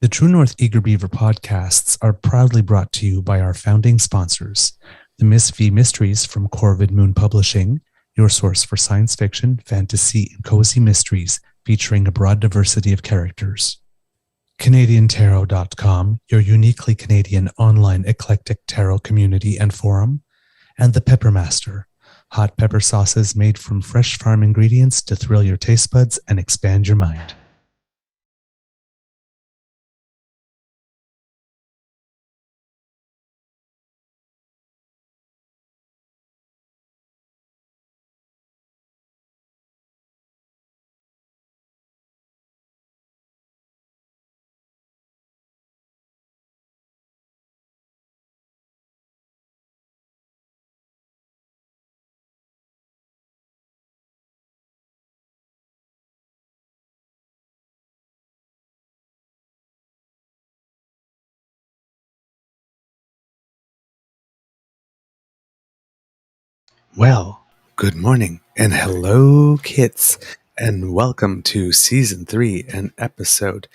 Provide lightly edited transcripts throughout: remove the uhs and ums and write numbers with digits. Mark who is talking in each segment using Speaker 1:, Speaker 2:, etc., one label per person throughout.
Speaker 1: The True North Eager Beaver podcasts are proudly brought to you by our founding sponsors, the Miss V Mysteries from Corvid Moon Publishing, your source for science fiction, fantasy, and cozy mysteries featuring a broad diversity of characters. CanadianTarot.com, your uniquely Canadian online eclectic tarot community and forum, and The Peppermaster, hot pepper sauces made from fresh farm ingredients to thrill your taste buds and expand your mind.
Speaker 2: Well, good morning and hello, kids, and welcome to Season 3 and Episode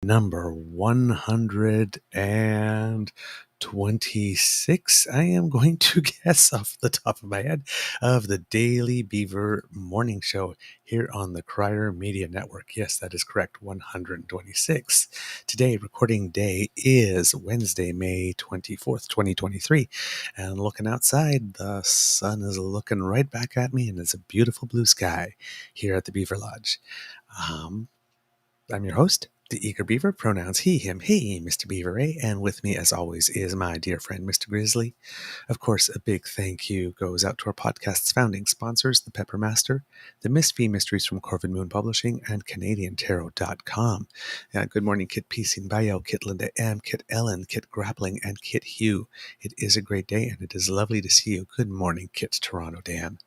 Speaker 2: number 126. I am going to guess off the top of my head of the Daily Beaver Morning Show here on the Crier Media Network. Yes, that is correct, 126. Today, recording day is Wednesday, May 24th, 2023. And looking outside, the sun is looking right back at me, and it's a beautiful blue sky here at the Beaver Lodge. I'm your host, the Eager Beaver, pronouns he, him, he, Mr. Beaver, and with me, as always, is my dear friend, Mr. Grizzly. Of course, a big thank you goes out to our podcast's founding sponsors, the Peppermaster, the Miss V Mysteries from Corvid Moon Publishing, and CanadianTarot.com. Good morning, Kit Piecing Bayo, Kit Linda M, Kit Ellen, Kit Grappling, and Kit Hugh. It is a great day, and it is lovely to see you. Good morning, Kit Toronto Dan.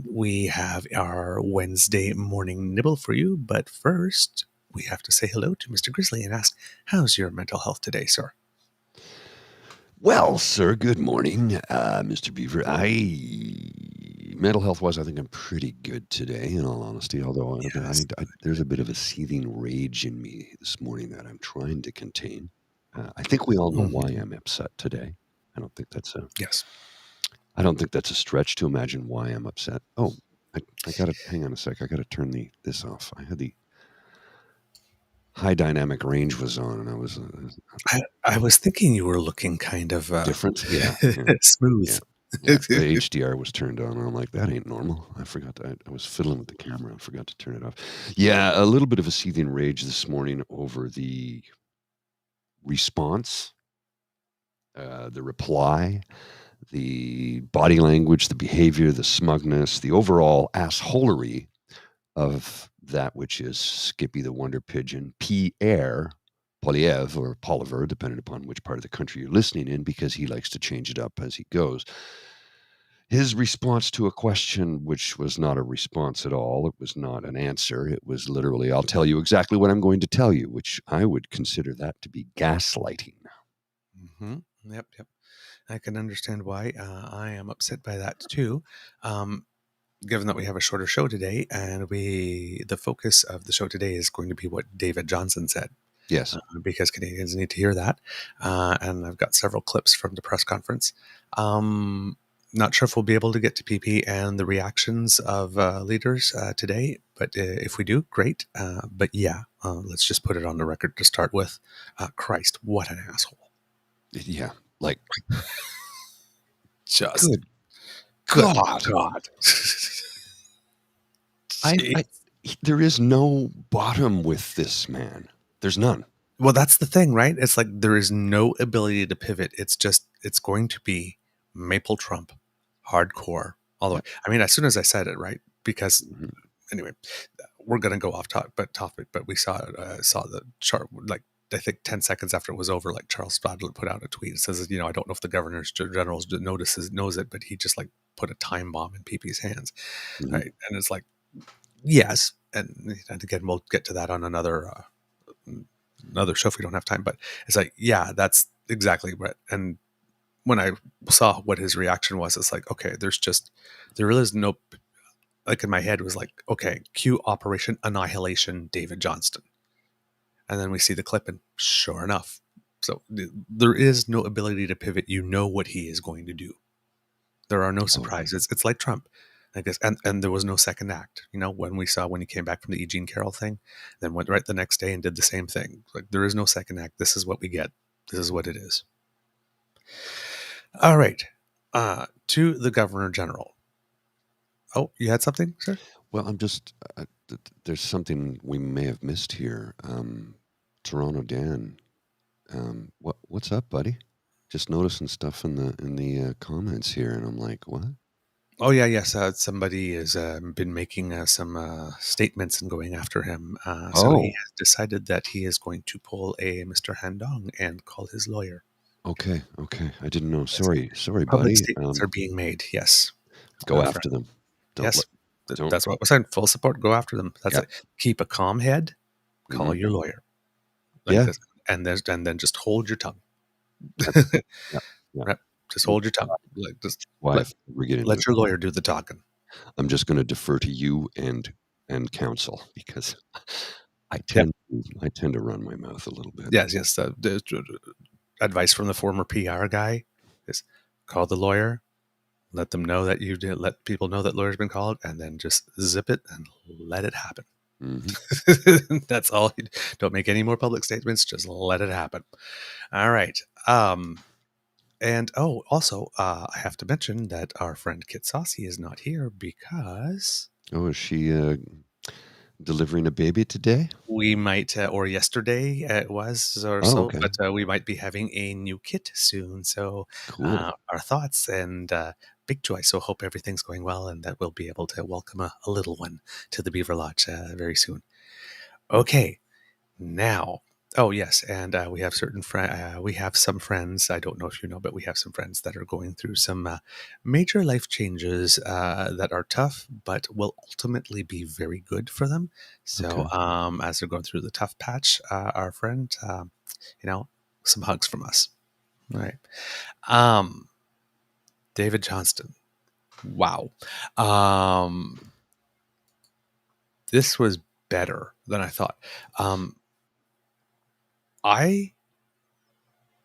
Speaker 2: We have our Wednesday morning nibble for you, but first we have to say hello to Mr. Grizzly and ask, how's your mental health today, sir?
Speaker 3: Well, sir, good morning, Mr. Beaver. Mental health-wise, I think I'm pretty good today, in all honesty, although
Speaker 2: Yes.
Speaker 3: there's a bit of a seething rage in me this morning that I'm trying to contain. I think we all know why I'm upset today. I don't think that's a stretch to imagine why I'm upset. Oh, I gotta hang on a sec. I gotta turn this off. I had the high dynamic range was on, and I was
Speaker 2: I was thinking you were looking kind of
Speaker 3: different. Yeah,
Speaker 2: smooth.
Speaker 3: Yeah. Yeah, the HDR was turned on, and I'm like, that ain't normal. I forgot to, I was fiddling with the camera and forgot to turn it off. Yeah, a little bit of a seething rage this morning over the response, the reply, the body language, the behavior, the smugness, the overall assholery of that which is Skippy the Wonder Pigeon, Pierre Poilievre, or Poilievre, depending upon which part of the country you're listening in, because he likes to change it up as he goes. His response to a question, which was not a response at all, it was not an answer, it was literally, I'll tell you exactly what I'm going to tell you, which I would consider that to be gaslighting.
Speaker 2: Mm-hmm. Yep. I can understand why. I am upset by that too. Given that we have a shorter show today, and the focus of the show today is going to be what David Johnston said.
Speaker 3: Yes.
Speaker 2: Because Canadians need to hear that. And I've got several clips from the press conference. Not sure if we'll be able to get to PP and the reactions of leaders today, but if we do, great. But yeah, let's just put it on the record to start with. Christ, what an asshole.
Speaker 3: Yeah, like,
Speaker 2: just
Speaker 3: good
Speaker 2: God.
Speaker 3: There is no bottom with this man. There's none.
Speaker 2: Well, that's the thing, right? It's like there is no ability to pivot. It's going to be Maple Trump, hardcore, all the way. I mean, as soon as I said it, right? Because anyway, we're going to go off topic, but we saw the chart, like, I think 10 seconds after it was over, like Charles Stadler put out a tweet and says, I don't know if the Governor General knows it, but he just like put a time bomb in PP's hands, right? And it's like, yes, and again, we'll get to that on another show if we don't have time, but it's like, yeah, that's exactly what. And when I saw what his reaction was, it's like, okay, there is no, like, in my head was like, okay, cue Operation Annihilation David Johnston. And then we see the clip, and sure enough. So there is no ability to pivot. You know what he is going to do. There are no surprises. It's like Trump, I guess. And there was no second act. When he came back from the E. Jean Carroll thing, then went right the next day and did the same thing. Like, there is no second act. This is what we get. This is what it is. All right. To the Governor General. Oh, you had something, sir?
Speaker 3: Well, I'm just there's something we may have missed here. Toronto Dan, what's up, buddy? Just noticing stuff in the comments here, and I'm like, what?
Speaker 2: Oh yeah, yes. Somebody has been making some statements and going after him. So he has decided that he is going to pull a Mr. Handong and call his lawyer.
Speaker 3: Okay. I didn't know. Sorry,
Speaker 2: Public
Speaker 3: buddy.
Speaker 2: statements are being made. Yes.
Speaker 3: Go after them.
Speaker 2: Yes. That's what we're saying. Full support. Go after them. That's it. Keep a calm head. Call your lawyer. This, and then just hold your tongue. Right. Just hold your tongue. Let your lawyer do the talking.
Speaker 3: I'm just going to defer to you and counsel, because I tend to run my mouth a little bit.
Speaker 2: Yes. The advice from the former PR guy is call the lawyer, let them know that you did, let people know that lawyer's been called, and then just zip it and let it happen. Mm-hmm. That's all. Don't make any more public statements. Just let it happen. All right. And also, I have to mention that our friend Kit Saucy is not here because...
Speaker 3: Oh, is she delivering a baby today?
Speaker 2: We might, or yesterday it was, or so, okay. But we might be having a new kit soon. So cool. Our thoughts and big joy. So hope everything's going well and that we'll be able to welcome a little one to the Beaver Lodge very soon. Okay, now... Oh yes, and we have we have some friends. I don't know if you know, but we have some friends that are going through some major life changes that are tough, but will ultimately be very good for them. So as they're going through the tough patch, our friend, some hugs from us. All right, David Johnston. Wow, this was better than I thought. I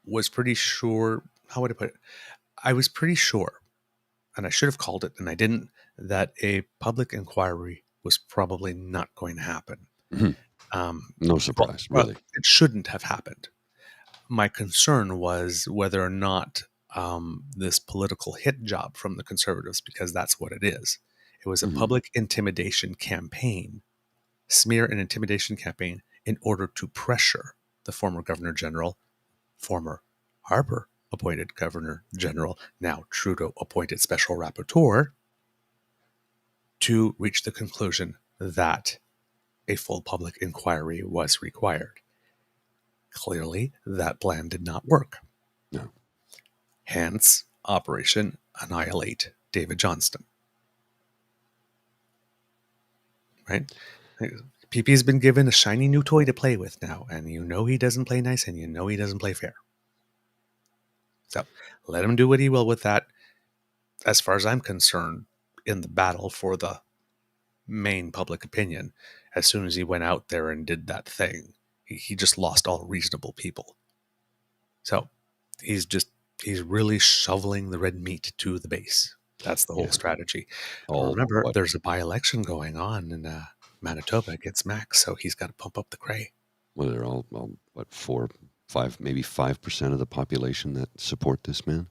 Speaker 2: was pretty sure, how would I put it? I was pretty sure, and I should have called it, and I didn't, that a public inquiry was probably not going to happen.
Speaker 3: Mm-hmm. No surprise, really.
Speaker 2: It shouldn't have happened. My concern was whether or not this political hit job from the Conservatives, because that's what it is. It was a public intimidation campaign, smear and intimidation campaign, in order to pressure the former Governor General, former Harper appointed Governor General, now Trudeau appointed Special Rapporteur, to reach the conclusion that a full public inquiry was required. Clearly, that plan did not work.
Speaker 3: No.
Speaker 2: Hence, Operation Annihilate David Johnston. Right? PP's been given a shiny new toy to play with now, and you know he doesn't play nice, and you know he doesn't play fair. So let him do what he will with that. As far as I'm concerned, in the battle for the main public opinion, as soon as he went out there and did that thing, he just lost all reasonable people. So he's really shoveling the red meat to the base. That's the whole strategy. Remember, there's a by-election going on in Manitoba against Max, so he's got to pump up the cray.
Speaker 3: Well, they're all what, 4, 5, maybe 5% of the population that support this man.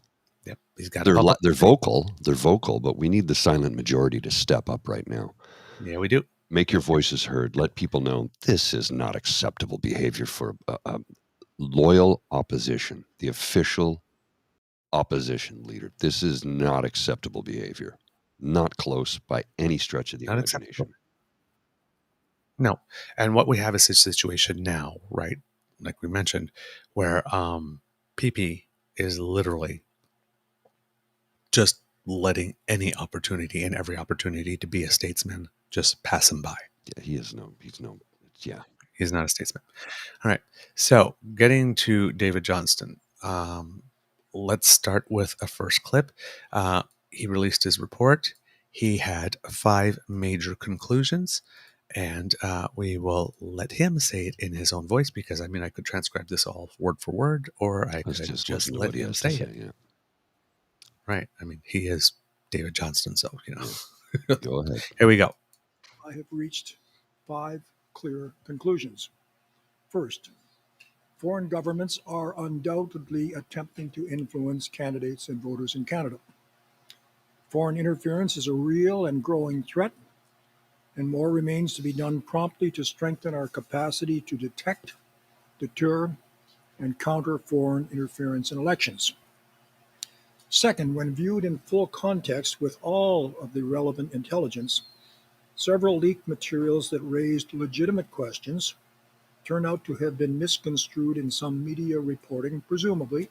Speaker 2: Yep, he's got.
Speaker 3: They're vocal. They're vocal, but we need the silent majority to step up right now.
Speaker 2: Yeah, we do.
Speaker 3: Make your voices heard. Let people know this is not acceptable behavior for loyal opposition, the official opposition leader. This is not acceptable behavior. Not close by any stretch of the imagination.
Speaker 2: No. And what we have is a situation now, right? Like we mentioned, where PP is literally just letting any opportunity and every opportunity to be a statesman just pass him by.
Speaker 3: Yeah, he's
Speaker 2: not a statesman. All right. So getting to David Johnston, let's start with a first clip. He released his report. He had 5 major conclusions. And we will let him say it in his own voice, because I mean, I could transcribe this all word for word, or I
Speaker 3: Let's
Speaker 2: could
Speaker 3: just
Speaker 2: just
Speaker 3: listen to
Speaker 2: let
Speaker 3: what he
Speaker 2: him
Speaker 3: has to
Speaker 2: say
Speaker 3: say.
Speaker 2: it.
Speaker 3: Yeah.
Speaker 2: Right. I mean, he is David Johnston, so,
Speaker 3: Go ahead.
Speaker 2: Here we go.
Speaker 4: I have reached 5 clear conclusions. First, foreign governments are undoubtedly attempting to influence candidates and voters in Canada. Foreign interference is a real and growing threat, and more remains to be done promptly to strengthen our capacity to detect, deter, and counter foreign interference in elections. Second, when viewed in full context with all of the relevant intelligence, several leaked materials that raised legitimate questions turn out to have been misconstrued in some media reporting, presumably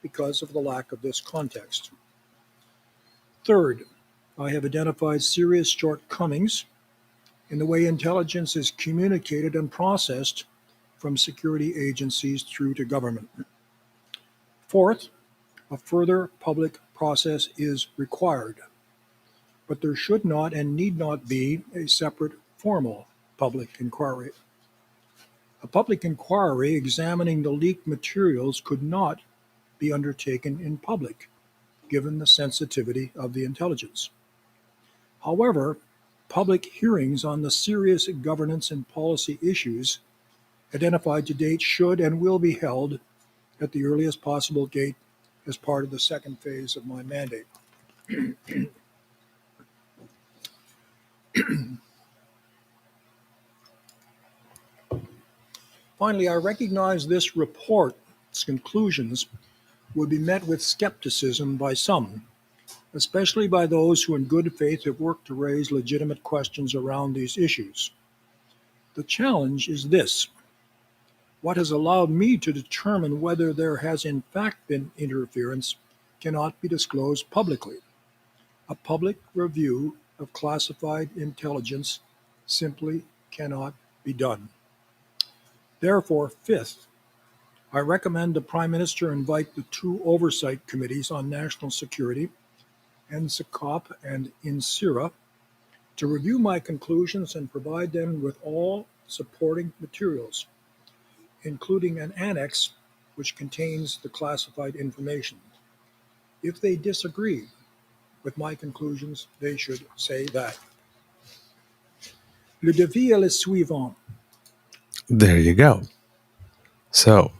Speaker 4: because of the lack of this context. Third, I have identified serious shortcomings in the way intelligence is communicated and processed from security agencies through to government. Fourth, a further public process is required, but there should not and need not be a separate formal public inquiry. A public inquiry examining the leaked materials could not be undertaken in public, given the sensitivity of the intelligence. However, public hearings on the serious governance and policy issues identified to date should and will be held at the earliest possible date as part of the second phase of my mandate. Finally, I recognize this report's conclusions would be met with skepticism by some, especially by those who in good faith have worked to raise legitimate questions around these issues. The challenge is this: what has allowed me to determine whether there has in fact been interference cannot be disclosed publicly. A public review of classified intelligence simply cannot be done. Therefore, fifth, I recommend the Prime Minister invite the 2 oversight committees on national security, NSICOP and INSIRA, to review my conclusions and provide them with all supporting materials, including an annex which contains the classified information. If they disagree with my conclusions, they should say that. Le défi est le suivant.
Speaker 2: There you go. So,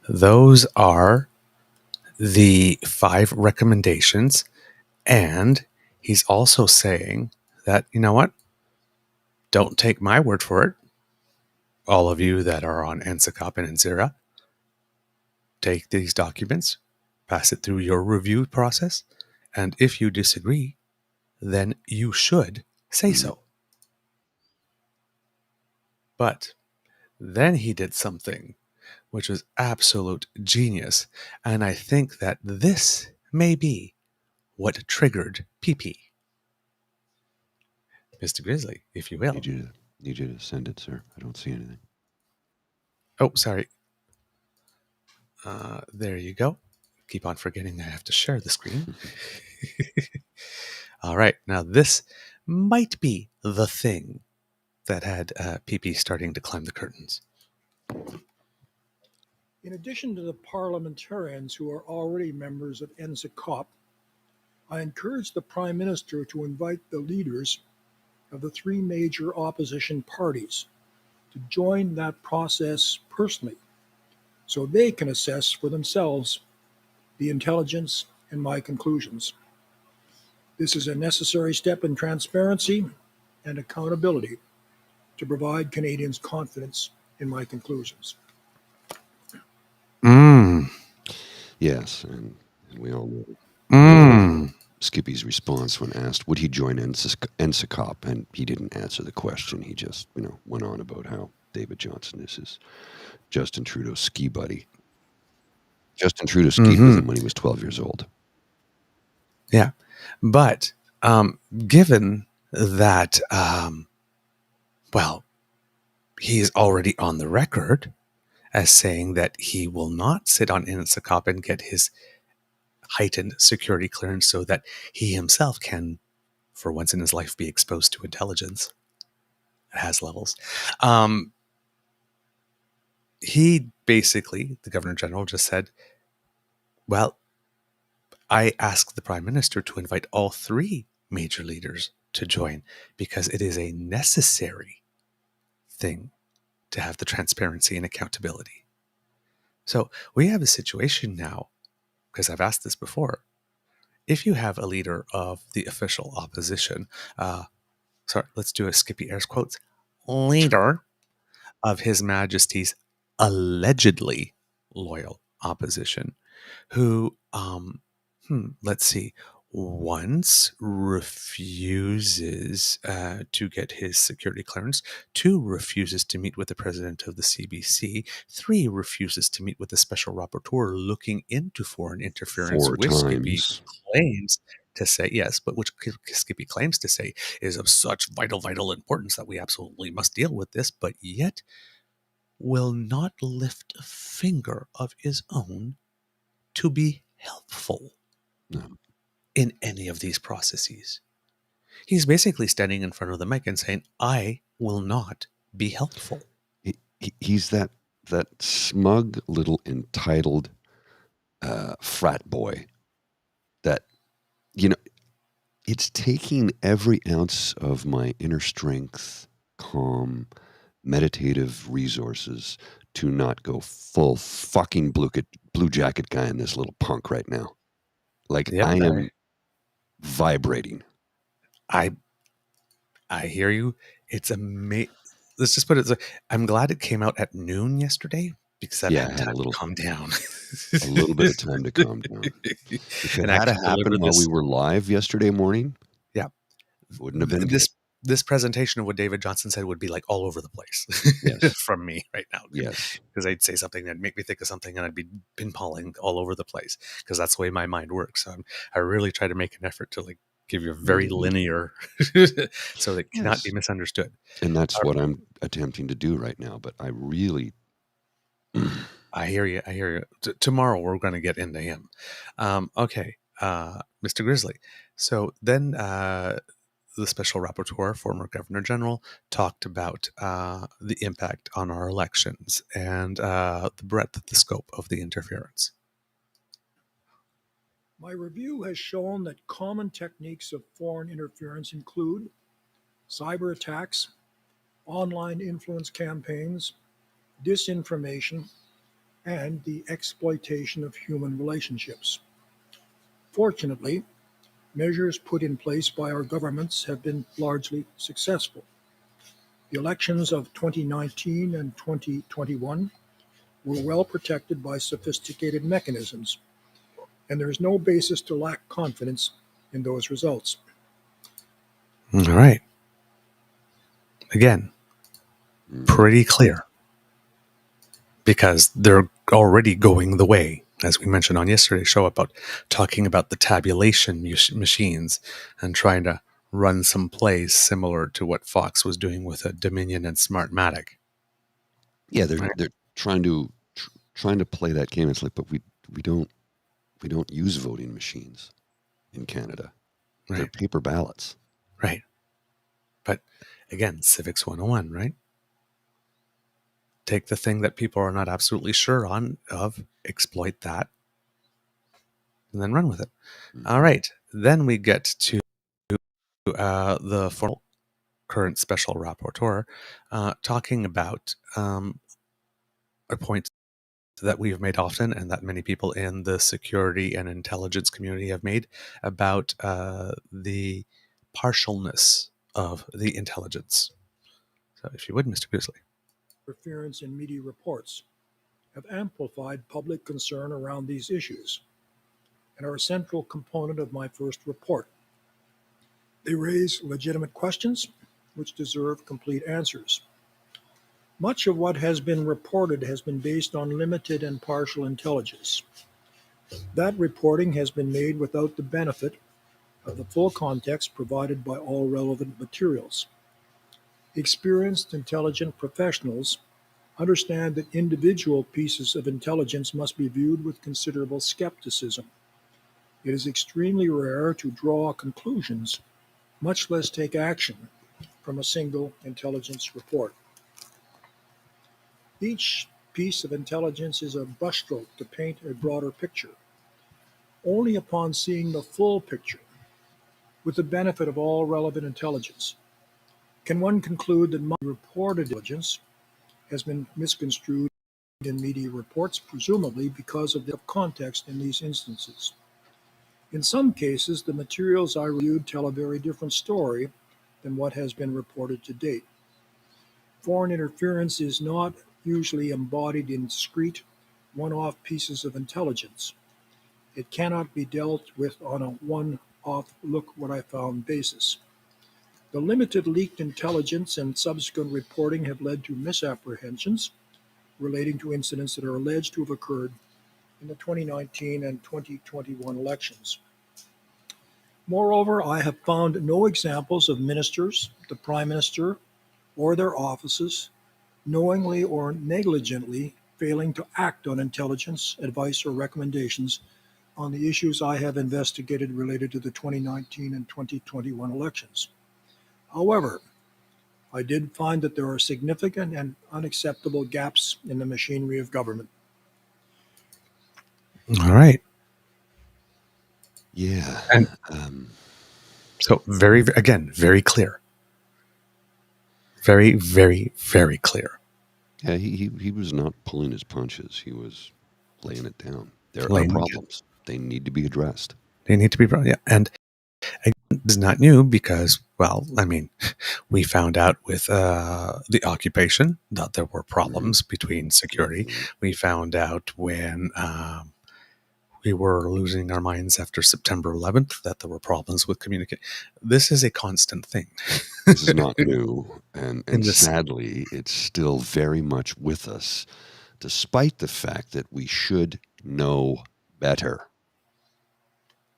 Speaker 2: those are the 5 recommendations. And he's also saying that, you know what? Don't take my word for it. All of you that are on NSICOP and NSIRA, take these documents, pass it through your review process, and if you disagree, then you should say so. But then he did something which was absolute genius, and I think that this may be what triggered PP. Mr. Grizzly, if you will.
Speaker 3: Need you to send it, sir. I don't see anything.
Speaker 2: Oh, sorry. There you go. Keep on forgetting I have to share the screen. All right. Now, this might be the thing that had PP starting to climb the curtains.
Speaker 4: In addition to the parliamentarians who are already members of NSICOP, I encourage the Prime Minister to invite the leaders of the 3 major opposition parties to join that process personally, so they can assess for themselves the intelligence and my conclusions. This is a necessary step in transparency and accountability to provide Canadians confidence in my conclusions.
Speaker 3: Yes, and we all know Skippy's response when asked would he join NSICOP, and he didn't answer the question. He just, went on about how David Johnston is his Justin Trudeau ski buddy. Justin Trudeau skied with him when he was 12 years old.
Speaker 2: Yeah, but given that, he's already on the record as saying that he will not sit on NSICOP and get his heightened security clearance so that he himself can, for once in his life, be exposed to intelligence. has levels. He basically, the Governor General, just said, well, I asked the Prime Minister to invite all three major leaders to join because it is a necessary thing to have the transparency and accountability. So we have a situation now, because I've asked this before, if you have a leader of the official opposition, sorry, let's do a Skippy Airs quotes, leader of His Majesty's allegedly loyal opposition, who, let's see, once refuses to get his security clearance, 2 refuses to meet with the president of the CBC, 3 refuses to meet with the special rapporteur looking into foreign interference,
Speaker 3: 4
Speaker 2: which Skippy
Speaker 3: times.
Speaker 2: claims to say, yes, but which Skippy claims to say is of such vital importance that we absolutely must deal with this, but yet will not lift a finger of his own to be helpful
Speaker 3: No.
Speaker 2: in any of these processes. He's basically standing in front of the mic and saying, I will not be helpful.
Speaker 3: He's that smug little entitled frat boy that, you know, it's taking every ounce of my inner strength, calm, meditative resources to not go full fucking blue jacket guy in this little punk right now. Like,
Speaker 2: Yep,
Speaker 3: I am vibrating.
Speaker 2: I hear you. It's amazing. Let's just put it this way. I'm glad it came out at noon yesterday because I've
Speaker 3: Yeah, I
Speaker 2: had
Speaker 3: had
Speaker 2: time
Speaker 3: a little
Speaker 2: to calm down.
Speaker 3: a little bit of time to calm down. If it
Speaker 2: And
Speaker 3: had
Speaker 2: actually
Speaker 3: happened
Speaker 2: deliver
Speaker 3: while we
Speaker 2: this.
Speaker 3: were live yesterday morning,
Speaker 2: Yeah.
Speaker 3: wouldn't have been good.
Speaker 2: This presentation of what David Johnston said would be like all over the place
Speaker 3: Yes.
Speaker 2: from me right now.
Speaker 3: Yes.
Speaker 2: Because I'd say something that'd make me think of something and I'd be pinballing all over the place because that's the way my mind works. So I really try to make an effort to like give you a very linear so that it cannot be misunderstood.
Speaker 3: And that's what I'm attempting to do right now. But I really...
Speaker 2: I hear you. I hear you. Tomorrow we're going to get into him. Okay. Mr. Grizzly. So then the special rapporteur, former Governor General, talked about the impact on our elections and the breadth of the scope of the interference.
Speaker 4: My review has shown that common techniques of foreign interference include cyber attacks, online influence campaigns, disinformation, and the exploitation of human relationships. Fortunately, measures put in place by our governments have been largely successful. The elections of 2019 and 2021 were well protected by sophisticated mechanisms, and there is no basis to lack confidence in those results.
Speaker 2: All right. Again, pretty clear because they're already going the way, as we mentioned on yesterday's show, about talking about the tabulation machines and trying to run some plays similar to what Fox was doing with a Dominion and Smartmatic.
Speaker 3: Yeah, they're trying to play that game. It's like, but we don't use voting machines in Canada.
Speaker 2: Right.
Speaker 3: They're paper ballots.
Speaker 2: Right. But again, Civics 101, right? Take the thing that people are not absolutely sure of, exploit that, and then run with it. All right. Then we get to the formal current special rapporteur talking about a point that we've made often and that many people in the security and intelligence community have made about the partialness of the intelligence. So if you would, Mr. Goosley.
Speaker 4: Interference in media reports have amplified public concern around these issues and are a central component of my first report. They raise legitimate questions which deserve complete answers. Much of what has been reported has been based on limited and partial intelligence. That reporting has been made without the benefit of the full context provided by all relevant materials. Experienced, intelligent professionals understand that individual pieces of intelligence must be viewed with considerable skepticism. It is extremely rare to draw conclusions, much less take action, from a single intelligence report. Each piece of intelligence is a brushstroke to paint a broader picture. Only upon seeing the full picture, with the benefit of all relevant intelligence, can one conclude that my reported intelligence has been misconstrued in media reports, presumably because of the context in these instances. In some cases, the materials I reviewed tell a very different story than what has been reported to date. Foreign interference is not usually embodied in discrete, one-off pieces of intelligence. It cannot be dealt with on a one-off look what I found basis. The limited leaked intelligence and subsequent reporting have led to misapprehensions relating to incidents that are alleged to have occurred in the 2019 and 2021 elections. Moreover, I have found no examples of ministers, the Prime Minister, or their offices knowingly or negligently failing to act on intelligence, advice, or recommendations on the issues I have investigated related to the 2019 and 2021 elections. However, I did find that there are significant and unacceptable gaps in the machinery of government.
Speaker 2: All right.
Speaker 3: Yeah.
Speaker 2: And so very clear. Very, very, very clear.
Speaker 3: Yeah, he was not pulling his punches. He was laying it down. There
Speaker 2: Laying
Speaker 3: are
Speaker 2: it down.
Speaker 3: problems. They need to be addressed.
Speaker 2: They need to be brought. Yeah. And again, this is not new because, well, I mean, we found out with the occupation that there were problems between security. We found out when we were losing our minds after September 11th that there were problems with communication. This is a constant thing.
Speaker 3: This is not new. And
Speaker 2: this-
Speaker 3: sadly, it's still very much with us, despite the fact that we should know better.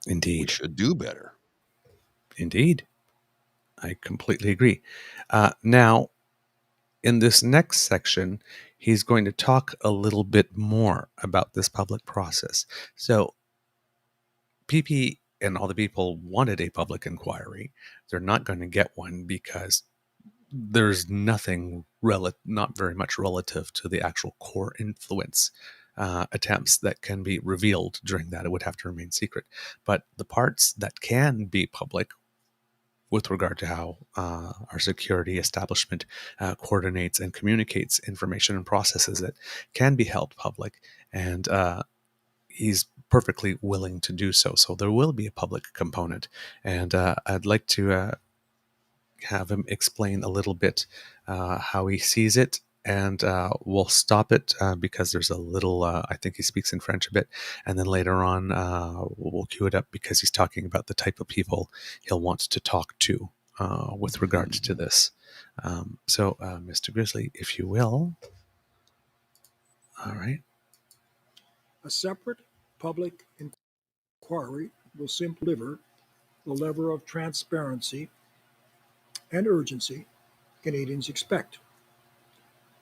Speaker 3: We
Speaker 2: Indeed.
Speaker 3: should do better.
Speaker 2: Indeed. I completely agree. Now, in this next section, he's going to talk a little bit more about this public process. So, PP and all the people wanted a public inquiry. They're not going to get one because there's nothing not very much relative to the actual core influence attempts that can be revealed during that. It would have to remain secret. But the parts that can be public, with regard to how our security establishment coordinates and communicates information and processes that can be held public, and he's perfectly willing to do so. So there will be a public component, and I'd like to have him explain a little bit how he sees it, and we'll stop it because there's a little, I think he speaks in French a bit, and then later on we'll cue it up because he's talking about the type of people he'll want to talk to with regards to this. So Mr. Grizzly, if you will. All right.
Speaker 4: A separate public inquiry will simply deliver the level of transparency and urgency Canadians expect.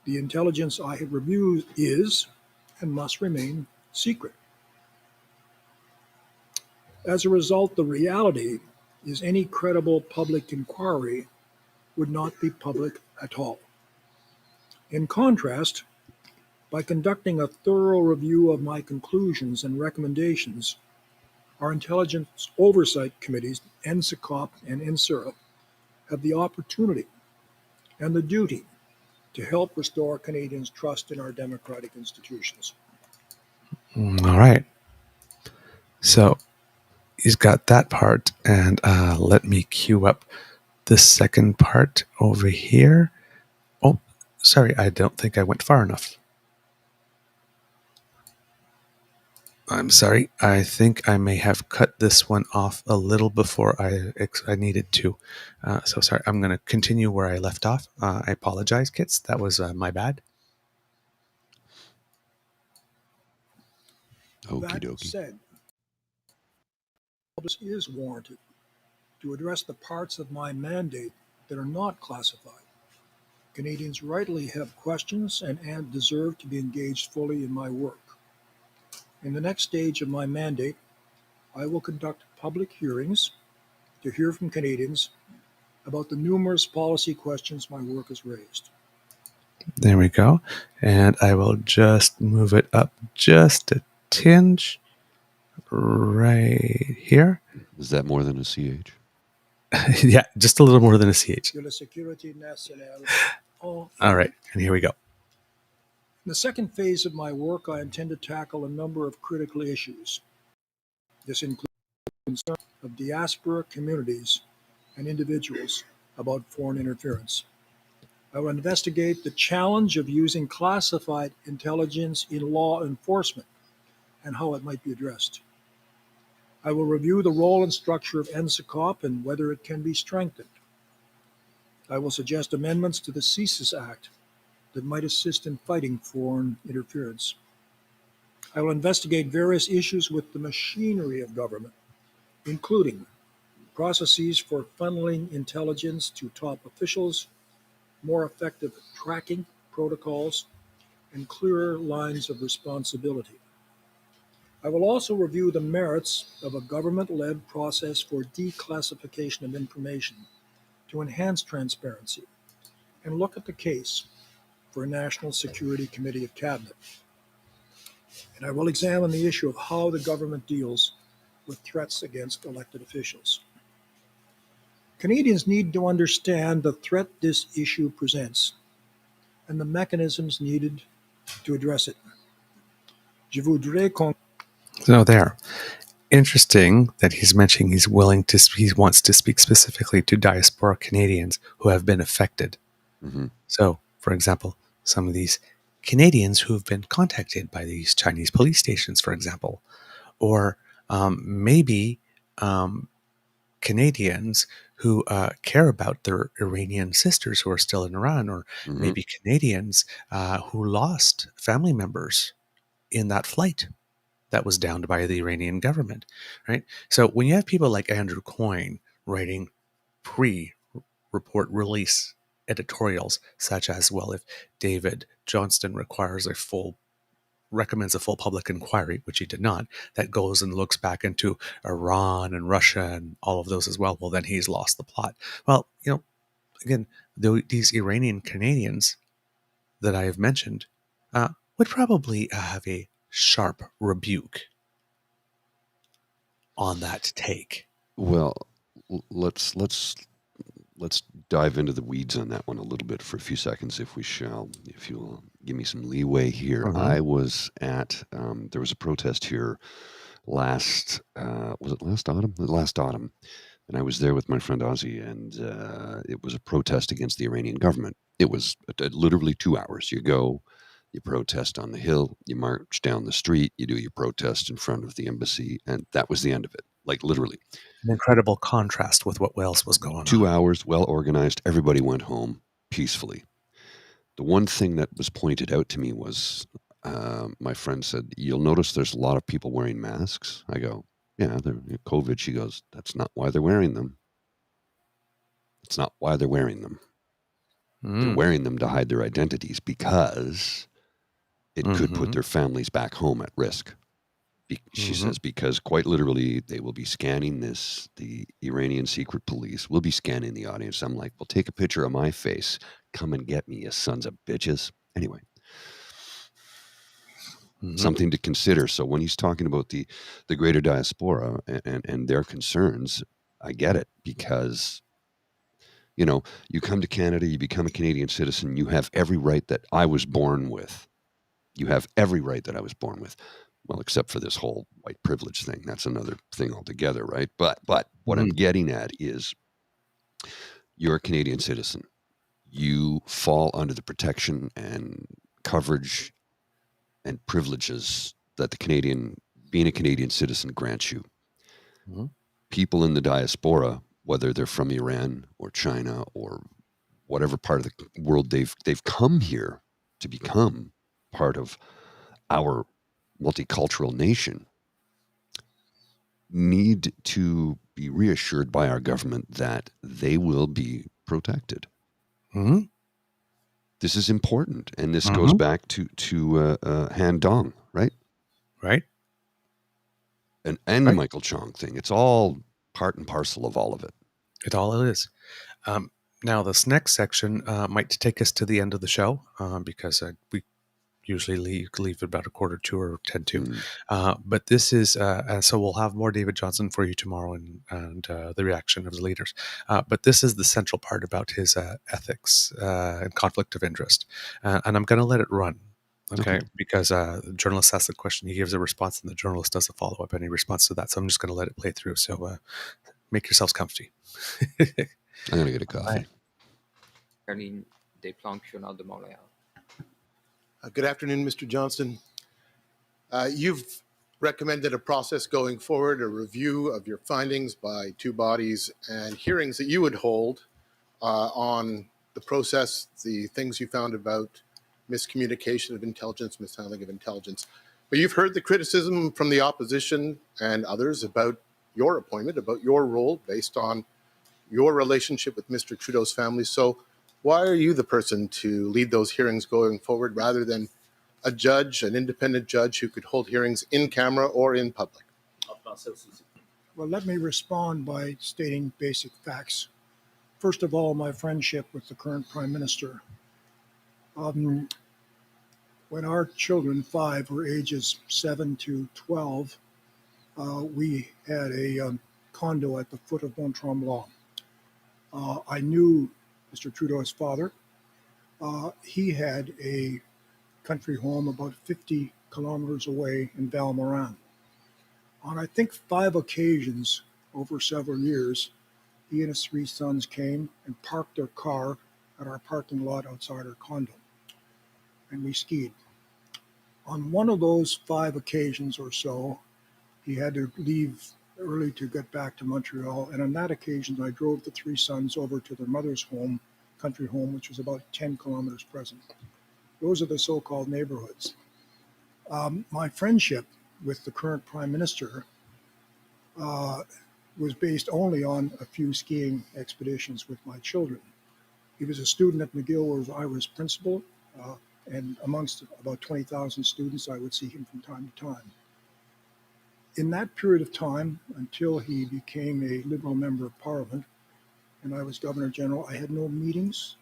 Speaker 4: The intelligence I have reviewed is and must remain secret. As a result, the reality is any credible public inquiry would not be public at all. In contrast, by conducting a thorough review of my conclusions and recommendations, our intelligence oversight committees, NSICOP and NSERA, have the opportunity and the duty to help restore Canadians' trust in our democratic institutions.
Speaker 2: All right. So he's got that part, and let me cue up the second part over here. Oh, sorry, I don't think I went far enough. I'm sorry. I think I may have cut this one off a little before I needed to. So sorry. I'm going to continue where I left off. I apologize, Kits. That was my bad.
Speaker 3: Okie
Speaker 4: That
Speaker 3: dokie.
Speaker 4: said, this is warranted to address the parts of my mandate that are not classified. Canadians rightly have questions and deserve to be engaged fully in my work. In the next stage of my mandate, I will conduct public hearings to hear from Canadians about the numerous policy questions my work has raised.
Speaker 2: There we go. And I will just move it up just a tinge right here.
Speaker 3: Is that more than a CH?
Speaker 2: Yeah, just a little more than a CH.
Speaker 4: De la sécurité nationale.
Speaker 2: All right, and here we go.
Speaker 4: In the second phase of my work, I intend to tackle a number of critical issues. This includes concern of diaspora communities and individuals about foreign interference. I will investigate the challenge of using classified intelligence in law enforcement and how it might be addressed. I will review the role and structure of NSICOP and whether it can be strengthened. I will suggest amendments to the CSIS Act that might assist in fighting foreign interference. I will investigate various issues with the machinery of government, including processes for funneling intelligence to top officials, more effective tracking protocols, and clearer lines of responsibility. I will also review the merits of a government-led process for declassification of information to enhance transparency and look at the case for a National Security Committee of Cabinet. And I will examine the issue of how the government deals with threats against elected officials. Canadians need to understand the threat this issue presents and the mechanisms needed to address it. Je voudrais qu'on...
Speaker 2: So there. Interesting that he's mentioning he wants to speak specifically to diaspora Canadians who have been affected.
Speaker 3: Mm-hmm.
Speaker 2: So, for example, some of these Canadians who have been contacted by these Chinese police stations, for example, or maybe Canadians who care about their Iranian sisters who are still in Iran, or
Speaker 3: Mm-hmm.
Speaker 2: maybe Canadians who lost family members in that flight that was downed by the Iranian government, right? So when you have people like Andrew Coyne writing pre-report release editorials, such as, well, if David Johnston recommends a full public inquiry, which he did not, that goes and looks back into Iran and Russia and all of those as well, then he's lost the plot. Well, again, these Iranian Canadians that I have mentioned would probably have a sharp rebuke on that take.
Speaker 3: Well, let's dive into the weeds on that one a little bit for a few seconds, if we shall. If you'll give me some leeway here.
Speaker 2: Uh-huh.
Speaker 3: I was at there was a protest here was it last autumn? Last autumn, and I was there with my friend Ozzy, and it was a protest against the Iranian government. It was literally 2 hours. You go, you protest on the hill, you march down the street, you do your protest in front of the embassy, and that was the end of it. Like, literally.
Speaker 2: An incredible contrast with what else was going on.
Speaker 3: 2 hours, well organized. Everybody went home peacefully. The one thing that was pointed out to me was my friend said, "You'll notice there's a lot of people wearing masks." I go, "Yeah, they're COVID." She goes, "That's not why they're wearing them. It's not why they're wearing them. They're wearing them to hide their identities because it could put their families back home at risk." She says, because quite literally, they will be scanning this. The Iranian secret police will be scanning the audience. I'm like, well, take a picture of my face. Come and get me, you sons of bitches. Anyway, something to consider. So when he's talking about the greater diaspora and their concerns, I get it, because, you come to Canada, you become a Canadian citizen, you have every right that I was born with. You have every right that I was born with. Well, except for this whole white privilege thing. That's another thing altogether, right? But what I'm getting at is, you're a Canadian citizen. You fall under the protection and coverage and privileges that being a Canadian citizen grants you. People in the diaspora, whether they're from Iran or China or whatever part of the world they've come here to become part of our multicultural nation, need to be reassured by our government that they will be protected. This is important, and this goes back to Han Dong, right?
Speaker 2: Right.
Speaker 3: And the Michael Chong thing. It's all part and parcel of all of it.
Speaker 2: It all is. Now, this next section might take us to the end of the show because we usually leave about 1:45 or 10 to. But this is, so we'll have more David Johnston for you tomorrow and the reaction of the leaders. But this is the central part about his ethics and conflict of interest. And I'm going to let it run. Okay, because the journalist asks the question, he gives a response, and the journalist does a follow up, and he responds to that. So I'm just going to let it play through. So make yourselves comfy.
Speaker 3: I'm going to get a coffee.
Speaker 5: Des plans Journal de Montréal.
Speaker 6: Good afternoon, Mr. Johnston. You've recommended a process going forward, a review of your findings by two bodies and hearings that you would hold on the process, the things you found about miscommunication of intelligence, mishandling of intelligence. But you've heard the criticism from the opposition and others about your appointment, about your role based on your relationship with Mr. Trudeau's family. So why are you the person to lead those hearings going forward rather than a judge, an independent judge who could hold hearings in camera or in public?
Speaker 4: Well, let me respond by stating basic facts. First of all, my friendship with the current Prime Minister. When our children, 5, were ages 7 to 12, we had a condo at the foot of Mont Tremblant. I knew Mr. Trudeau's father. He had a country home about 50 kilometers away in Valmorin. On, I think, 5 occasions over several years, he and his 3 sons came and parked their car at our parking lot outside our condo, and we skied. On one of those 5 occasions or so, he had to leave early to get back to Montreal, and on that occasion, I drove the 3 sons over to their mother's home, country home, which was about 10 kilometers present. Those are the so-called neighborhoods. My friendship with the current Prime Minister was based only on a few skiing expeditions with my children. He was a student at McGill where I was principal, and amongst about 20,000 students, I would see him from time to time. In that period of time, until he became a Liberal member of Parliament, and I was Governor General, I had no meetings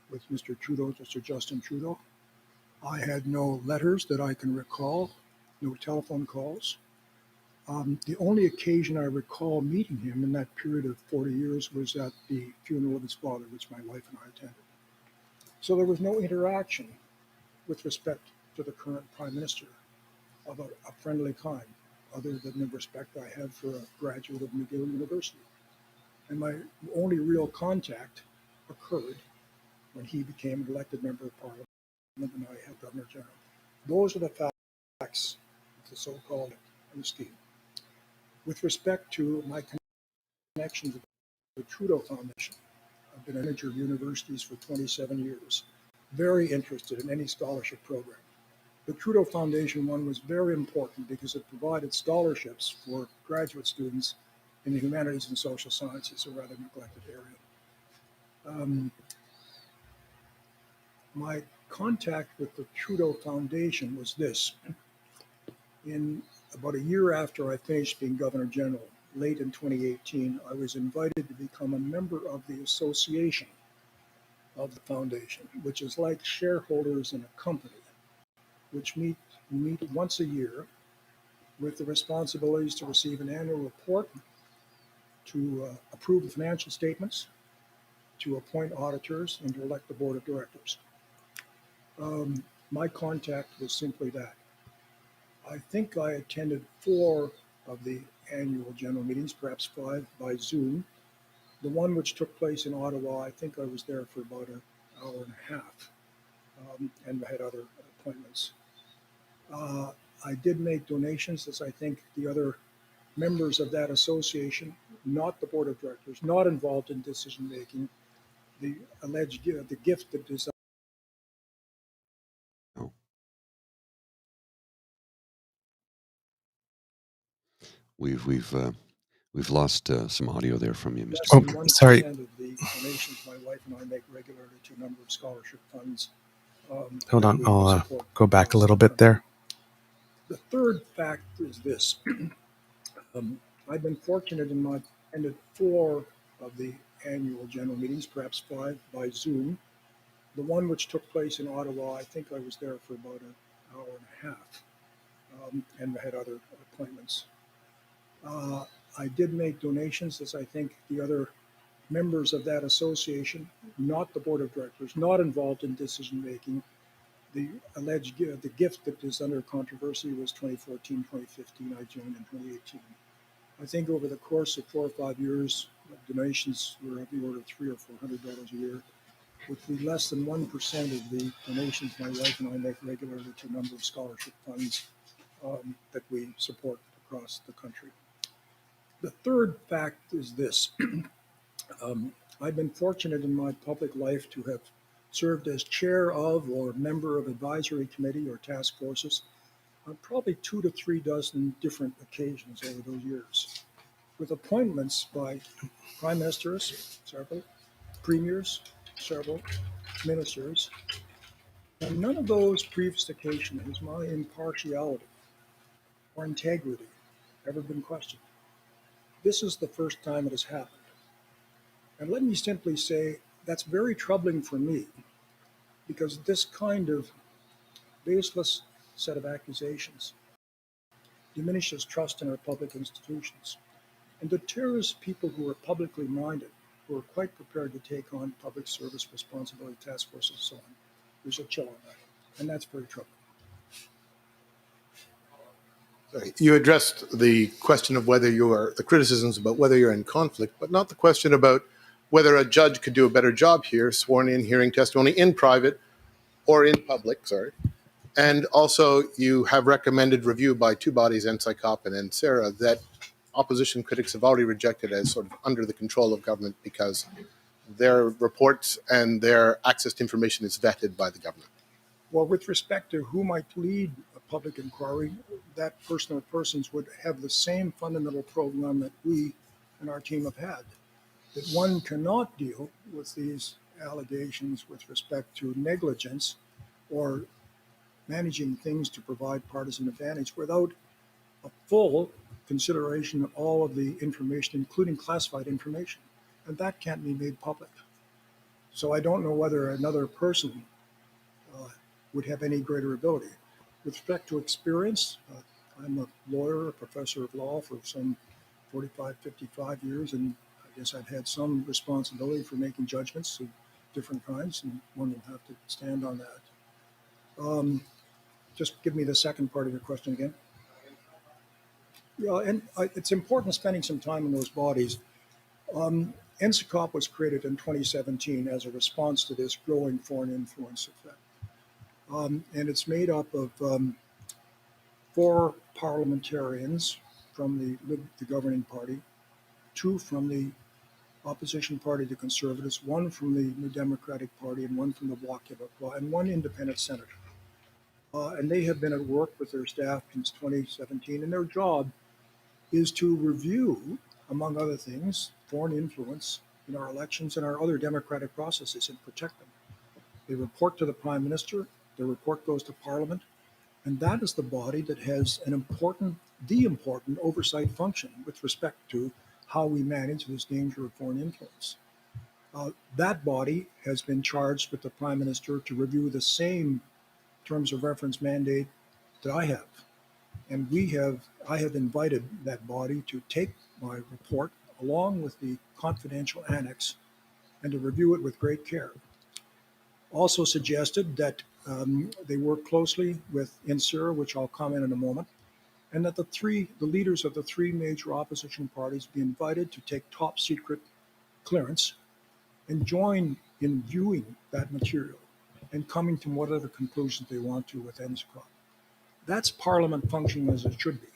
Speaker 4: with Mr. Trudeau, Mr. Justin Trudeau. I had no letters that I can recall, no telephone calls. The only occasion I recall meeting him in that period of 40 years was at the funeral of his father, which my wife and I attended. So there was no interaction with respect to the current Prime Minister of a friendly kind, other than the respect I have for a graduate of McGill University. And my only real contact occurred when he became an elected member of Parliament and I had Governor General. Those are the facts of the so-called scheme. With respect to my connection to the Trudeau Foundation, I've been a manager of universities for 27 years, very interested in any scholarship program. The Trudeau Foundation one was very important because it provided scholarships for graduate students in the humanities and social sciences, a rather neglected area. My contact with the Trudeau Foundation was this. In about a year after I finished being Governor General, late in 2018, I was invited to become a member of the association of the foundation, which is like shareholders in a company, which meet once a year with the responsibilities to receive an annual report, to approve the financial statements, to appoint auditors, and to elect the board of directors. My contact was simply that. I think I attended 4 of the annual general meetings, perhaps 5 by Zoom. The one which took place in Ottawa, I think I was there for about an hour and a half, and I had other appointments. I did make donations, as I think the other members of that association, not the board of directors, not involved in decision making, the alleged the gift that is.
Speaker 3: We've lost some audio there from you, Mr.
Speaker 4: Less than 1%
Speaker 2: sorry.
Speaker 4: of the donations my wife and I make regularly to a number of scholarship funds.
Speaker 2: Hold on, I'll go back a little bit there.
Speaker 4: The third fact is this. I've been fortunate in my attended 4 of the annual general meetings, perhaps 5 by Zoom. The one which took place in Ottawa, I think I was there for about an hour and a half, and had other appointments. I did make donations, as I think the other members of that association, not the board of directors, not involved in decision making. The alleged the gift that is under controversy was 2014, 2015. I joined in 2018. I think over the course of 4 or 5 years, donations were of the order of $300 or $400 a year, with the less than 1% of the donations my wife and I make regularly to a number of scholarship funds that we support across the country. The third fact is this. I've been fortunate in my public life to have served as chair of or member of advisory committee or task forces on probably 2 to 3 dozen different occasions over those years, with appointments by prime ministers, several, premiers, several, ministers. And none of those previous occasions has my impartiality or integrity ever been questioned. This is the first time it has happened. And let me simply say that's very troubling for me, because this kind of baseless set of accusations diminishes trust in our public institutions and deters people who are publicly minded, who are quite prepared to take on public service responsibility task forces and so on. There's a chill on that, and that's very troubling.
Speaker 6: Sorry, you addressed the question of whether you are, the criticisms about whether you're in conflict, but not the question about whether a judge could do a better job here, sworn in, hearing testimony in private or in public, sorry. And also you have recommended review by 2 bodies, NCICOP and NSERA, that opposition critics have already rejected as sort of under the control of government because their reports and their access to information is vetted by the government.
Speaker 4: Well, with respect to who might lead a public inquiry, that person or persons would have the same fundamental program that we and our team have had, that one cannot deal with these allegations with respect to negligence or managing things to provide partisan advantage without a full consideration of all of the information, including classified information. And that can't be made public. So I don't know whether another person would have any greater ability. With respect to experience, I'm a lawyer, a professor of law for some 45, 55 years, and I guess I've had some responsibility for making judgments of different kinds, and one will have to stand on that. Just give me the second part of your question again. Yeah, and it's important spending some time in those bodies. NCICOP was created in 2017 as a response to this growing foreign influence effect. And it's made up of 4 parliamentarians from the governing party, 2 from the opposition party, the Conservatives, 1 from the New Democratic Party, and 1 from the Bloc Québécois, and 1 independent senator. And they have been at work with their staff since 2017, and their job is to review, among other things, foreign influence in our elections and our other democratic processes and protect them. They report to the Prime Minister, the report goes to Parliament, and that is the body that has the important oversight function with respect to how we manage this danger of foreign influence. That body has been charged with the Prime Minister to review the same terms of reference mandate that I have. And I have invited that body to take my report along with the confidential annex and to review it with great care. Also suggested that they work closely with NSERA, which I'll comment in a moment, and that the leaders of the 3 major opposition parties be invited to take top secret clearance and join in viewing that material and coming to whatever conclusions they want to with NSCOP. That's Parliament functioning as it should be,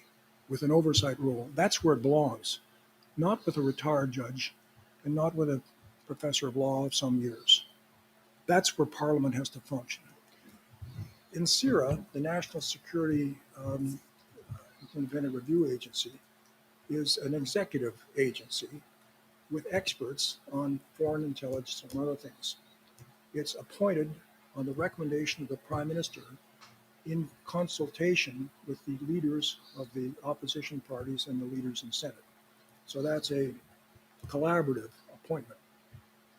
Speaker 4: with an oversight role. That's where it belongs, not with a retired judge and not with a professor of law of some years. That's where Parliament has to function. NSERA, the National Security Independent Review Agency, is an executive agency with experts on foreign intelligence and other things. It's appointed on the recommendation of the Prime Minister in consultation with the leaders of the opposition parties and the leaders in Senate. So that's a collaborative appointment.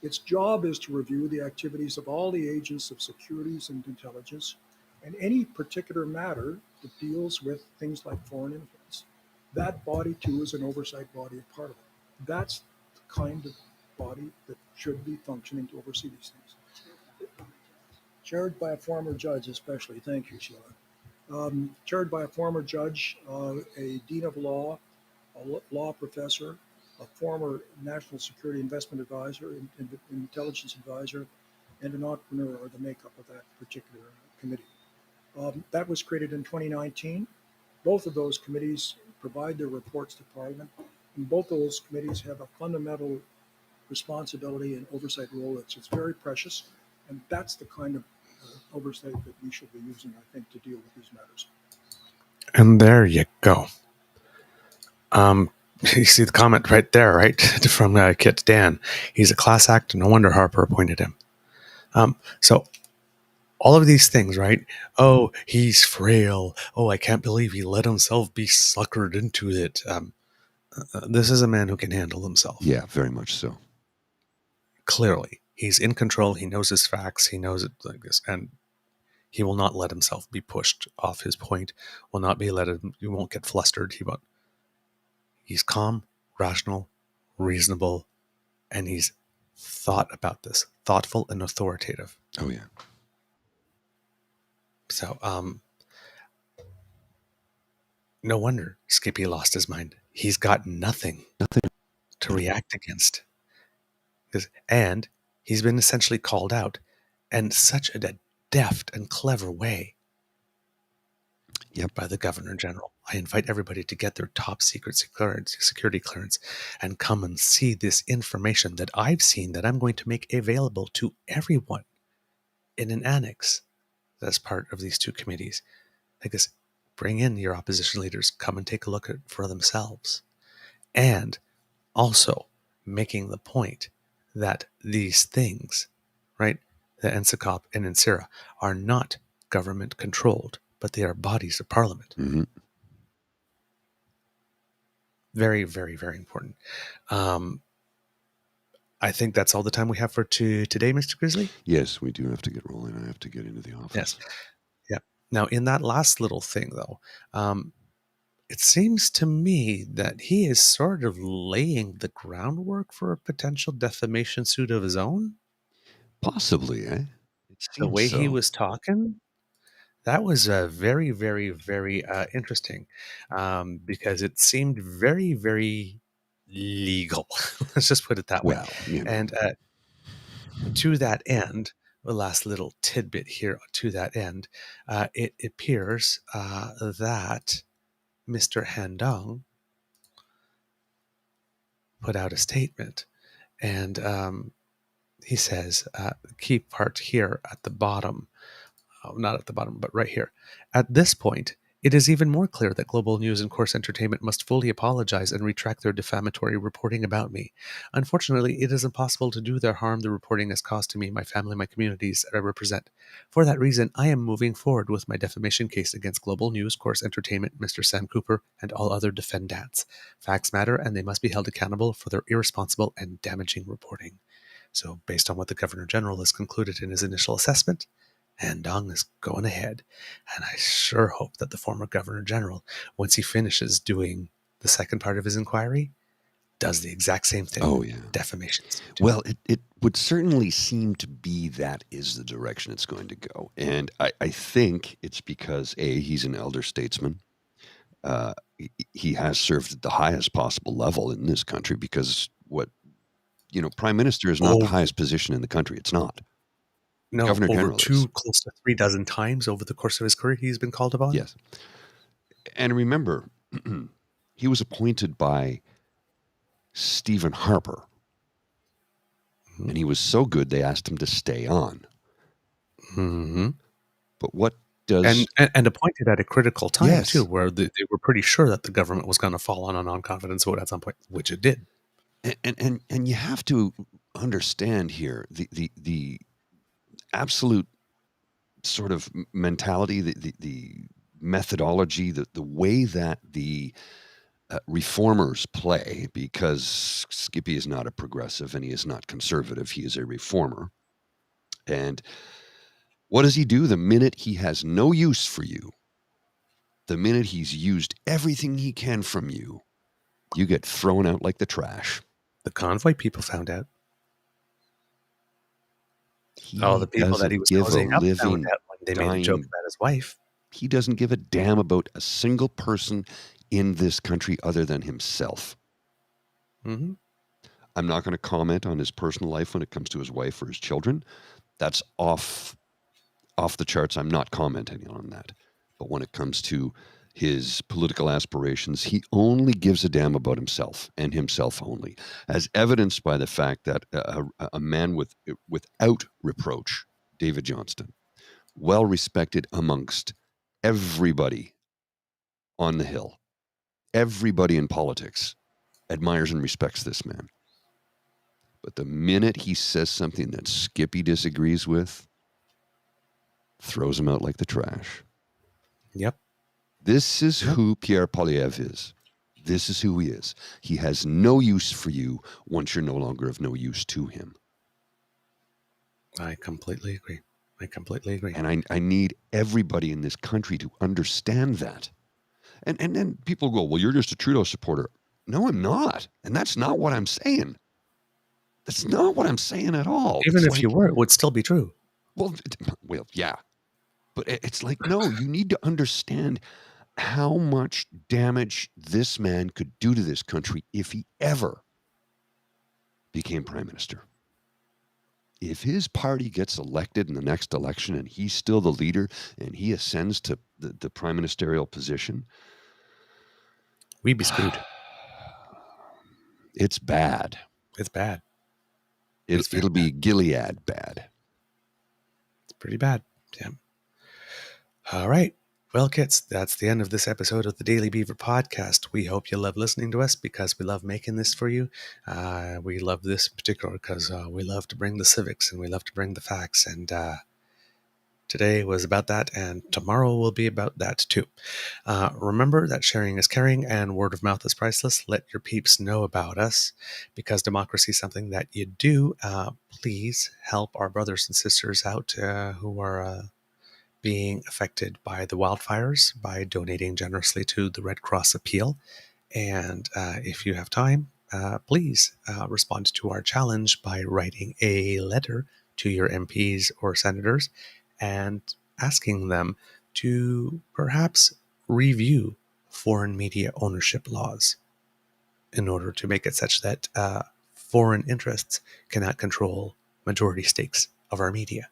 Speaker 4: Its job is to review the activities of all the agents of securities and intelligence and any particular matter that deals with things like foreign influence. That body, too, is an oversight body of Parliament. That's the kind of body that should be functioning to oversee these things. Chaired by a former judge, especially. Thank you, Sheila. Chaired by a former judge, a dean of law, a law professor, a former national security investment advisor, intelligence advisor, and an entrepreneur are the makeup of that particular committee. That was created in 2019. Both of those committees provide their reports to Parliament, and both of those committees have a fundamental responsibility and oversight role that's very precious, and that's the kind of oversight that we should be using, I think, to deal with these matters.
Speaker 2: And there you go. You see the comment right there, right? From Kit Dan. He's a class act. No wonder Harper appointed him. So all of these things, right? Oh, he's frail. Oh, I can't believe he let himself be suckered into it. This is a man who can handle himself.
Speaker 3: Yeah, very much so.
Speaker 2: Clearly, he's in control. He knows his facts. He knows it like this, and he will not let himself be pushed off his point. Will not be let him. He won't get flustered. He's calm, rational, reasonable, and he's thought about this, thoughtful and authoritative.
Speaker 3: Oh, yeah.
Speaker 2: So, no wonder Skippy lost his mind. He's got nothing to react against. And he's been essentially called out in such a deft and clever way by the Governor General. I invite everybody to get their top secret security clearance and come and see this information that I've seen that I'm going to make available to everyone in an annex that's part of these two committees. I guess bring in your opposition leaders, come and take a look at it for themselves. And also making the point that these things, right, the NSICOP and NSIRA, are not government controlled, but they are bodies of Parliament.
Speaker 3: Mm-hmm.
Speaker 2: Very, very, very important. I think that's all the time we have for today, Mr. Grizzly.
Speaker 3: Yes, we do have to get rolling. I have to get into the office.
Speaker 2: Yes. Yeah. Now, in that last little thing, though, it seems to me that he is sort of laying the groundwork for a potential defamation suit of his own.
Speaker 3: Possibly, eh?
Speaker 2: The way he was talking, that was very, very, very interesting because it seemed very, very legal. Let's just put it that way.
Speaker 3: Well, you know.
Speaker 2: And to that end, the last little tidbit here to that end, it appears that Mr. Handong put out a statement, and he says, key part here at the bottom, not at the bottom, but right here. At this point, it is even more clear that Global News and Course Entertainment must fully apologize and retract their defamatory reporting about me. Unfortunately, it is impossible to do the harm the reporting has caused to me, my family, my communities that I represent. For that reason, I am moving forward with my defamation case against Global News, Course Entertainment, Mr. Sam Cooper, and all other defendants. Facts matter, and they must be held accountable for their irresponsible and damaging reporting. So, based on what the Governor General has concluded in his initial assessment, Handong is going ahead, and I sure hope that the former Governor General, once he finishes doing the second part of his inquiry, does the exact same thing.
Speaker 3: Oh, yeah.
Speaker 2: Defamation.
Speaker 3: Well, it would certainly seem to be that is the direction it's going to go. And I think it's because, A, he's an elder statesman. He has served at the highest possible level in this country because Prime Minister is not the highest position in the country. It's not.
Speaker 2: No,
Speaker 3: Governor
Speaker 2: over
Speaker 3: General
Speaker 2: close to 3 dozen times over the course of his career, he's been called upon.
Speaker 3: Yes. And remember, he was appointed by Stephen Harper. Mm-hmm. And he was so good, they asked him to stay on.
Speaker 2: Mm-hmm.
Speaker 3: But what does...
Speaker 2: And appointed at a critical time, too, where they were pretty sure that the government was going to fall on a non-confidence vote at some point, which it did.
Speaker 3: And you have to understand here the absolute sort of mentality, the methodology, the way that the reformers play, because Skippy is not a progressive and he is not conservative. He is a reformer. And what does he do the minute he has no use for you? The minute he's used everything he can from you, you get thrown out like the trash.
Speaker 2: The convoy people found out.
Speaker 3: He
Speaker 2: All the people that
Speaker 3: doesn't
Speaker 2: he was
Speaker 3: give
Speaker 2: causing
Speaker 3: a
Speaker 2: up
Speaker 3: living,
Speaker 2: found out when they made a joke
Speaker 3: dying.
Speaker 2: about his wife.
Speaker 3: He doesn't give a damn about a single person in this country other than himself.
Speaker 2: Mm-hmm.
Speaker 3: I'm not going to comment on his personal life when it comes to his wife or his children. That's off the charts. I'm not commenting on that. But when it comes to his political aspirations, he only gives a damn about himself and himself only, as evidenced by the fact that a man without reproach, David Johnston, well respected amongst everybody on the Hill, everybody in politics admires and respects this man. But the minute he says something that Skippy disagrees with, throws him out like the trash.
Speaker 2: Yep.
Speaker 3: This is who Pierre Poilievre is. This is who he is. He has no use for you once you're no longer of no use to him.
Speaker 2: I completely agree.
Speaker 3: And I need everybody in this country to understand that. And then people go, well, you're just a Trudeau supporter. No, I'm not. And that's not what I'm saying. That's not what I'm saying at all.
Speaker 2: Even
Speaker 3: It's
Speaker 2: if you were, it would still be true.
Speaker 3: Well, yeah. But it's like, no, you need to understand how much damage this man could do to this country if he ever became prime minister. If his party gets elected in the next election and he's still the leader and he ascends to the prime ministerial position,
Speaker 2: we'd be screwed.
Speaker 3: It's bad.
Speaker 2: It's bad.
Speaker 3: It'll be Gilead bad.
Speaker 2: It's pretty bad. Yeah. All right. Well, kids, that's the end of this episode of the Daily Beaver podcast. We hope you love listening to us because we love making this for you. We love this in particular because we love to bring the civics and we love to bring the facts. And today was about that, and tomorrow will be about that too. Remember that sharing is caring and word of mouth is priceless. Let your peeps know about us because democracy is something that you do. Please help our brothers and sisters out who are being affected by the wildfires by donating generously to the Red Cross Appeal. And if you have time, please respond to our challenge by writing a letter to your MPs or senators and asking them to perhaps review foreign media ownership laws in order to make it such that foreign interests cannot control majority stakes of our media.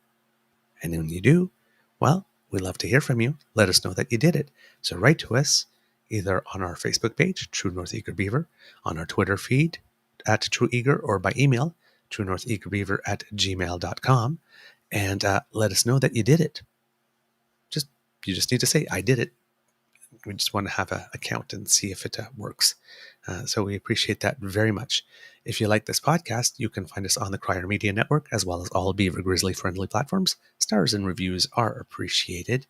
Speaker 2: And when you do, well, we'd love to hear from you. Let us know that you did it. So write to us either on our Facebook page, True North Eager Beaver, on our Twitter feed at True Eager, or by email, truenortheagerbeaver@gmail.com, and let us know that you did it. You just need to say, I did it. We just want to have a count and see if it works. So we appreciate that very much. If you like this podcast, you can find us on the Crier Media Network, as well as all Beaver Grizzly friendly platforms. Stars and reviews are appreciated.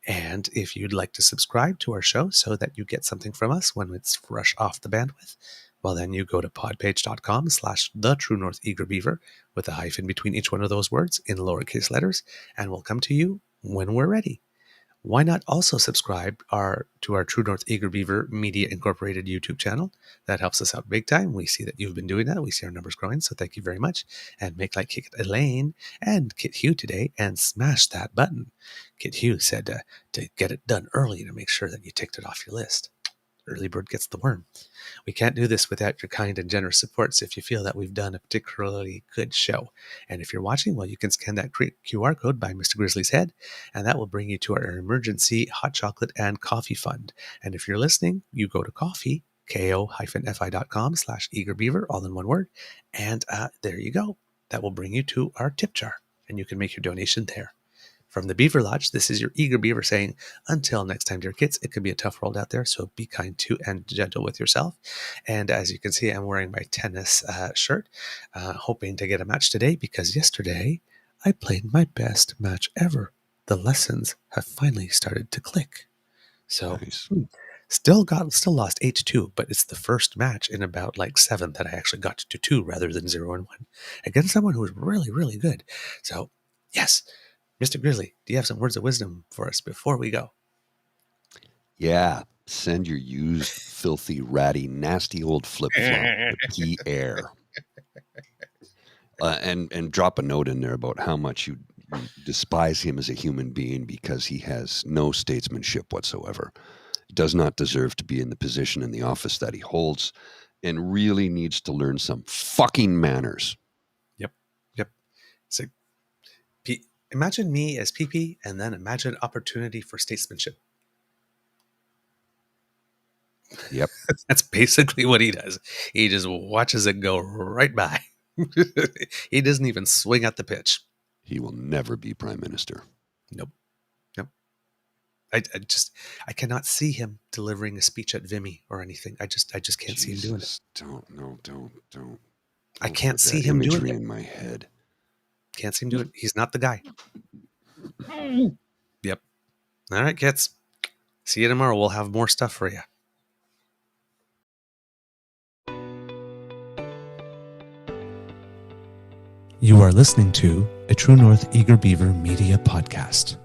Speaker 2: And if you'd like to subscribe to our show so that you get something from us when it's fresh off the bandwidth, well, then you go to podpage.com/the-true-north-eager-beaver with a hyphen between each one of those words in lowercase letters, and we'll come to you when we're ready. Why not also subscribe to our True North Eager Beaver Media Incorporated YouTube channel? That helps us out big time. We see that you've been doing that. We see our numbers growing, so thank you very much. And make like Kit Elaine and Kit Hugh today and smash that button. Kit Hugh said to get it done early to make sure that you ticked it off your list. Early bird gets the worm. We can't do this without your kind and generous supports if you feel that we've done a particularly good show. And if you're watching, well, you can scan that QR code by Mr. Grizzly's head, and that will bring you to our emergency hot chocolate and coffee fund. And if you're listening, you go to coffee, ko-fi.com/eagerbeaver, all in one word, and there you go. That will bring you to our tip jar, and you can make your donation there. From the Beaver Lodge, this is your Eager Beaver saying, until next time, dear kids, it could be a tough world out there, so be kind to and gentle with yourself. And as you can see, I'm wearing my tennis shirt, hoping to get a match today, because yesterday I played my best match ever. The lessons have finally started to click. So
Speaker 3: Nice.
Speaker 2: Still lost 8-2, but it's the first match in about like 7 that I actually got to 2 rather than 0-1 against someone who was really, really good. So, yes, Mr. Grizzly, do you have some words of wisdom for us before we go?
Speaker 3: Yeah, send your used, filthy, ratty, nasty old flip-flop to Pierre. And drop a note in there about how much you despise him as a human being because he has no statesmanship whatsoever. Does not deserve to be in the position in the office that he holds, and really needs to learn some fucking manners.
Speaker 2: Yep. So, imagine me as PP, and then imagine opportunity for statesmanship.
Speaker 3: Yep.
Speaker 2: That's basically what he does. He just watches it go right by. He doesn't even swing at the pitch.
Speaker 3: He will never be prime minister.
Speaker 2: Nope. I cannot see him delivering a speech at Vimy or anything. I just can't see him doing it.
Speaker 3: Don't.
Speaker 2: I can't see him doing it
Speaker 3: in my head.
Speaker 2: Can't see him doing it. He's not the guy. Yep. All right, kids. See you tomorrow. We'll have more stuff for you.
Speaker 1: You are listening to a True North Eager Beaver media podcast.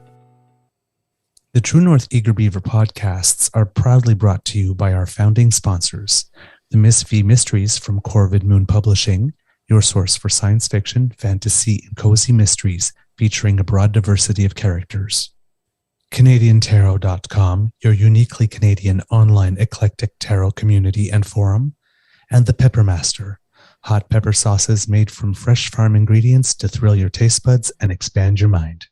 Speaker 1: The True North Eager Beaver podcasts are proudly brought to you by our founding sponsors, the Miss V Mysteries from Corvid Moon Publishing, your source for science fiction, fantasy, and cozy mysteries featuring a broad diversity of characters. CanadianTarot.com, your uniquely Canadian online eclectic tarot community and forum, and The Peppermaster, hot pepper sauces made from fresh farm ingredients to thrill your taste buds and expand your mind.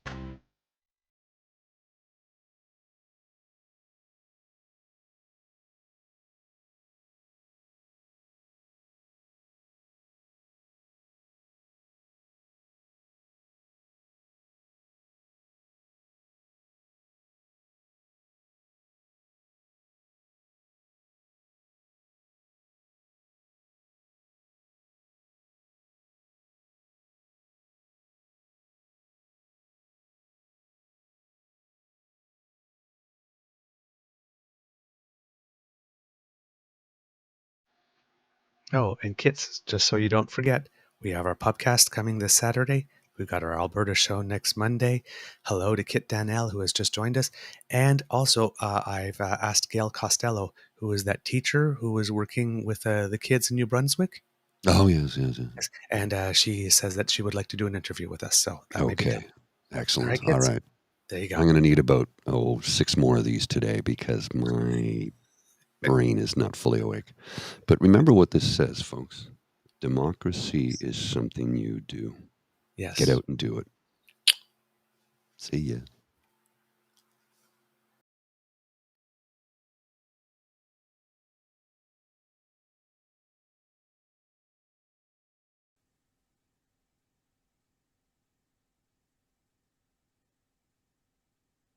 Speaker 2: Oh, and kits, just so you don't forget, we have our podcast coming this Saturday. We've got our Alberta show next Monday. Hello to Kit Danelle, who has just joined us. And also, I've asked Gail Costello, who is that teacher who was working with the kids in New Brunswick.
Speaker 3: Oh, yes.
Speaker 2: And she says that she would like to do an interview with us. So that may be good.
Speaker 3: Excellent.
Speaker 2: All right,
Speaker 3: All
Speaker 2: kids.
Speaker 3: right.
Speaker 2: There you go.
Speaker 3: I'm going to need about 6 more of these today because my brain is not fully awake. But remember what this says, folks. Democracy is something you do.
Speaker 2: Yes.
Speaker 3: Get out and do it. See ya.